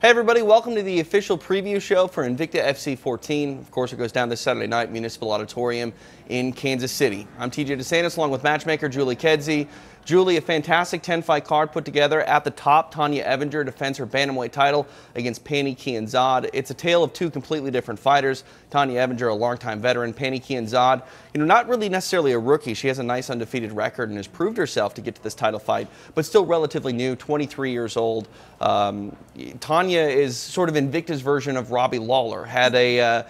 Hey everybody, welcome to the official preview show for Invicta FC 14. Of course, it goes down this Saturday night, Municipal Auditorium in Kansas City. I'm TJ DeSantis along with matchmaker Julie Kedzie. Julie, a fantastic 10-fight card put together. At the top, Tonya Evinger defends her bantamweight title against Pannie Kianzad. It's a tale of two completely different fighters. Tonya Evinger, a longtime veteran. Pannie Kianzad, not really necessarily a rookie. She has a nice undefeated record and has proved herself to get to this title fight, but still relatively new, 23 years old. Tonya is sort of Invicta's version of Robbie Lawler. Had a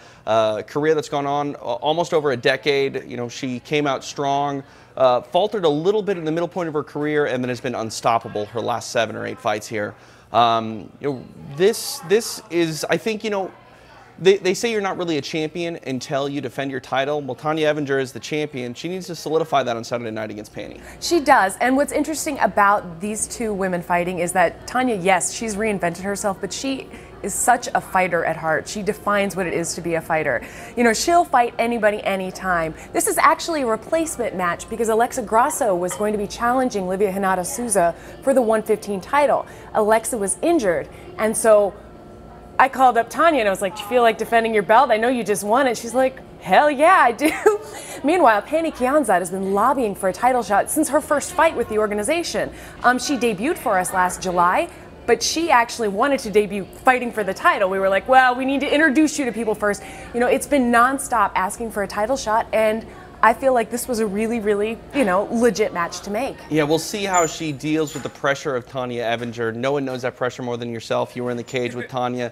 career that's gone on almost over a decade. She came out strong. Faltered a little bit in the middle point of her career and then has been unstoppable her last 7 or 8 fights here. This is, I think, they say you're not really a champion until you defend your title. Well, Tonya Evinger is the champion. She needs to solidify that on Saturday night against Pannie. She does. And what's interesting about these two women fighting is that Tonya, yes, she's reinvented herself, but she is such a fighter at heart. She defines what it is to be a fighter. She'll fight anybody, anytime. This is actually a replacement match because Alexa Grasso was going to be challenging Livia Renata Souza for the 115 title. Alexa was injured, and so I called up Tonya and I was like, do you feel like defending your belt? I know you just won it. She's like, hell yeah, I do. Meanwhile, Pannie Kianzad has been lobbying for a title shot since her first fight with the organization. She debuted for us last July, but she actually wanted to debut fighting for the title. We were like, well, we need to introduce you to people first. It's been nonstop asking for a title shot, and I feel like this was a really, really, legit match to make. Yeah, we'll see how she deals with the pressure of Tonya Evinger. No one knows that pressure more than yourself. You were in the cage with Tonya.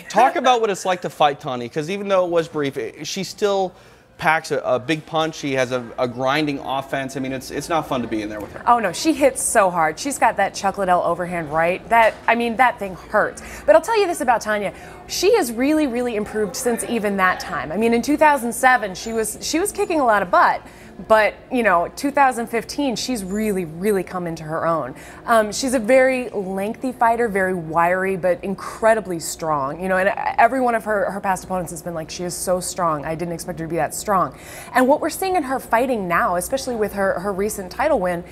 Talk about what it's like to fight Tonya, because even though it was brief, she still packs a big punch. She has a grinding offense. I mean, it's not fun to be in there with her. Oh no, she hits so hard. She's got that Chuck Liddell overhand right. That thing hurts. But I'll tell you this about Tonya. She has really, really improved since even that time. I mean, in 2007, she was kicking a lot of butt. But, 2015, she's really, really come into her own. She's a very lengthy fighter, very wiry, but incredibly strong. And every one of her past opponents has been like, she is so strong. I didn't expect her to be that strong. And what we're seeing in her fighting now, especially with her recent title win,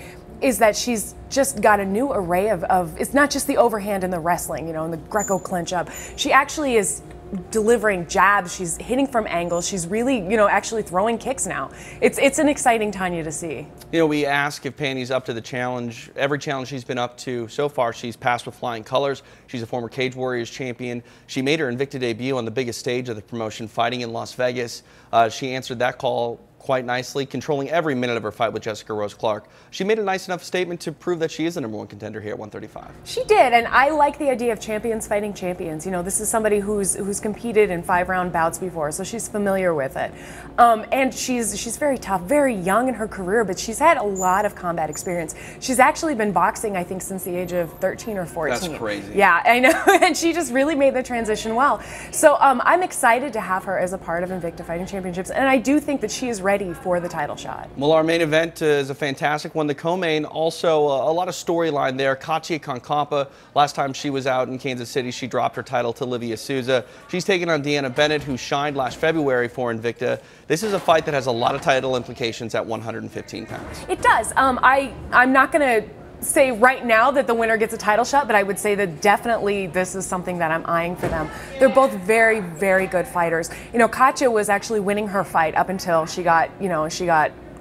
is that she's just got a new array of it's not just the overhand and the wrestling, and the Greco clinch up. She actually is delivering jabs. She's hitting from angles. She's really, actually throwing kicks now. It's an exciting Tonya to see. We ask if Pannie's up to the challenge. Every challenge she's been up to so far, she's passed with flying colors. She's a former Cage Warriors champion. She made her Invicta debut on the biggest stage of the promotion, fighting in Las Vegas. She answered that call quite nicely, controlling every minute of her fight with Jessica Rose Clark. She made a nice enough statement to prove that she is the #1 contender here at 135. She did, and I like the idea of champions fighting champions. This is somebody who's competed in 5-round bouts before, so she's familiar with it. And she's very tough, very young in her career, but she's had a lot of combat experience. She's actually been boxing, I think, since the age of 13 or 14. That's crazy. Yeah, I know, and she just really made the transition well. So I'm excited to have her as a part of Invicta Fighting Championships, and I do think that she is ready for the title shot. Well, our main event is a fantastic one. The co-main, also a lot of storyline there. Kedzie Concampa, last time she was out in Kansas City, she dropped her title to Livia Souza. She's taking on Deanna Bennett, who shined last February for Invicta. This is a fight that has a lot of title implications at 115 pounds. It does. I'm not going to say right now that the winner gets a title shot, but I would say that definitely this is something that I'm eyeing for them. They're both very, very good fighters. Kedzie was actually winning her fight up until she got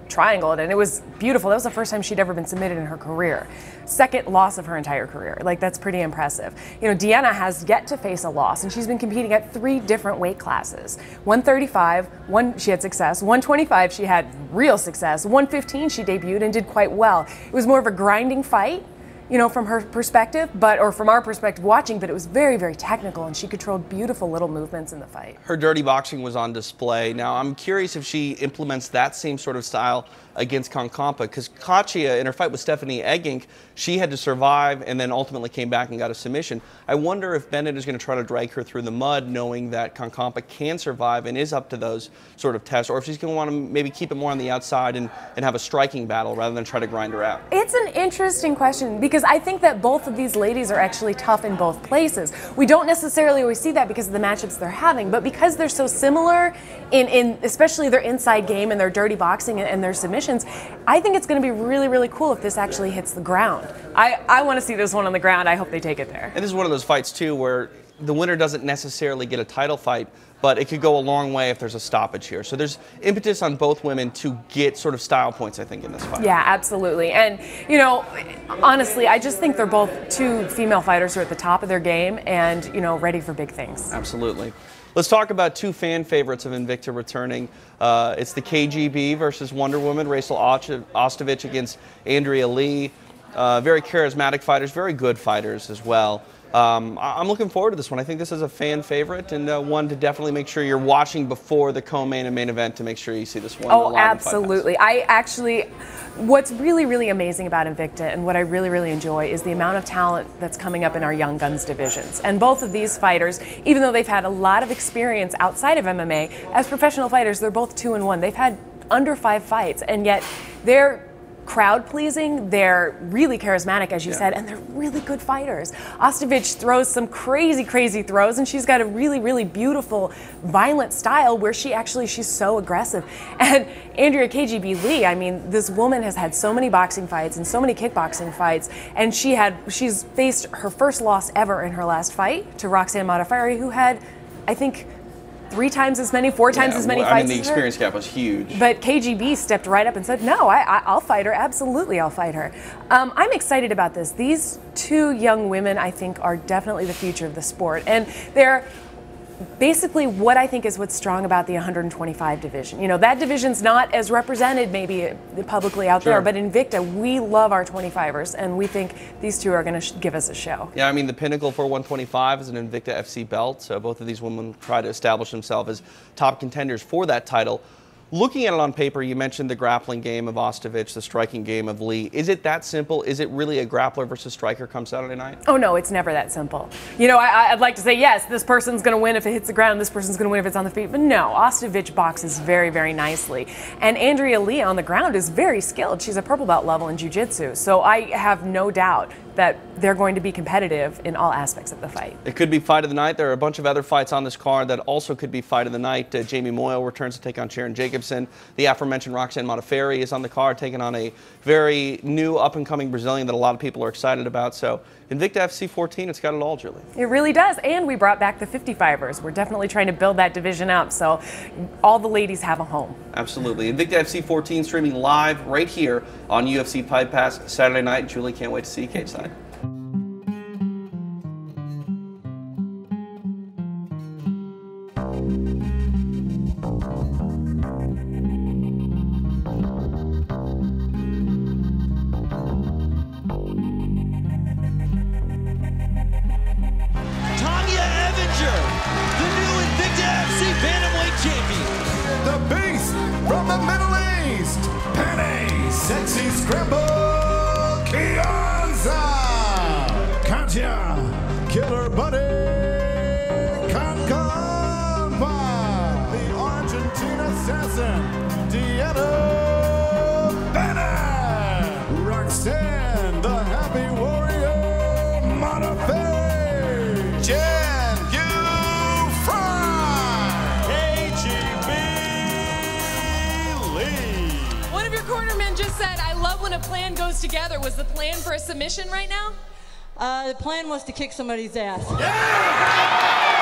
triangled, and it was beautiful. That was the first time she'd ever been submitted in her career. Second loss of her entire career. That's pretty impressive. Deanna has yet to face a loss, and she's been competing at 3 different weight classes. 135, she had success. 125, she had real success. 115, she debuted and did quite well. It was more of a grinding fight, from her perspective, or from our perspective watching, but it was very, very technical, and she controlled beautiful little movements in the fight. Her dirty boxing was on display. Now, I'm curious if she implements that same sort of style against Concampa, because Kedzie, in her fight with Stephanie Eggink, she had to survive and then ultimately came back and got a submission. I wonder if Bennett is going to try to drag her through the mud, knowing that Concampa can survive and is up to those sort of tests, or if she's going to want to maybe keep it more on the outside and have a striking battle rather than try to grind her out. It's an interesting question, because because I think that both of these ladies are actually tough in both places. We don't necessarily always see that because of the matchups they're having, but because they're so similar in especially their inside game and their dirty boxing and their submissions, I think it's going to be really, really cool if this actually hits the ground. I want to see this one on the ground. I hope they take it there. And this is one of those fights, too, where the winner doesn't necessarily get a title fight, but it could go a long way if there's a stoppage here. So there's impetus on both women to get sort of style points, I think, in this fight. Yeah, absolutely. And, you know, honestly, I just think they're both two female fighters who are at the top of their game and, you know, ready for big things. Absolutely. Let's talk about two fan favorites of Invicta returning. It's the KGB versus Wonder Woman, Rachel Ostovich against Andrea Lee. Very charismatic fighters, very good fighters as well. I'm looking forward to this one. I think this is a fan favorite and one to definitely make sure you're watching before the co-main and main event to make sure you see this one. Oh, absolutely. What's really, really amazing about Invicta and what I really, really enjoy is the amount of talent that's coming up in our Young Guns divisions. And both of these fighters, even though they've had a lot of experience outside of MMA, as professional fighters, they're both 2-1. They've had under 5 fights, and yet they're crowd pleasing, they're really charismatic, as you said, and they're really good fighters. Ostovich throws some crazy, crazy throws, and she's got a really, really beautiful, violent style where she's so aggressive. And Andrea KGB Lee, I mean, this woman has had so many boxing fights and so many kickboxing fights, and she's faced her first loss ever in her last fight to Roxanne Modafferi, who had, I think, 3 times as many, 4 times as many fights. I mean, the experience gap was huge. But KGB stepped right up and said, no, I'll fight her. Absolutely, I'll fight her. I'm excited about this. These two young women, I think, are definitely the future of the sport. And they're basically what I think is what's strong about the 125 division. You know, that division's not as represented maybe publicly out there, but Invicta, we love our 25ers, and we think these two are going to give us a show. Yeah, I mean, the pinnacle for 125 is an Invicta FC belt, so both of these women try to establish themselves as top contenders for that title. Looking at it on paper, you mentioned the grappling game of Ostovich, the striking game of Lee. Is it that simple? Is it really a grappler versus striker come Saturday night? Oh, no, it's never that simple. You know, I'd like to say, yes, this person's going to win if it hits the ground, this person's going to win if it's on the feet. But no, Ostovich boxes very, very nicely. And Andrea Lee on the ground is very skilled. She's a purple belt level in jiu-jitsu. So I have no doubt that they're going to be competitive in all aspects of the fight. It could be fight of the night. There are a bunch of other fights on this card that also could be fight of the night. Jamie Moyle returns to take on Sharon Jacobson. The aforementioned Roxanne Modafferi is on the card, taking on a very new up-and-coming Brazilian that a lot of people are excited about. So Invicta FC 14, it's got it all, Julie. It really does. And we brought back the 55ers. We're definitely trying to build that division up, so all the ladies have a home. Absolutely. Invicta FC 14 streaming live right here on UFC Fight Pass Saturday night. Julie, can't wait to see you cage side. The beast from the Middle East, Penny Sexy Scramble Kianza, Kedzie, Killer Buddy, Concomba, the Argentine Assassin, Diana Bennett, Roxanne, the Happy Warrior, Modafferi, Jen, you fry, KGB Lee. One of your cornermen just said, I love when a plan goes together. Was the plan for a submission right now? The plan was to kick somebody's ass. Yeah!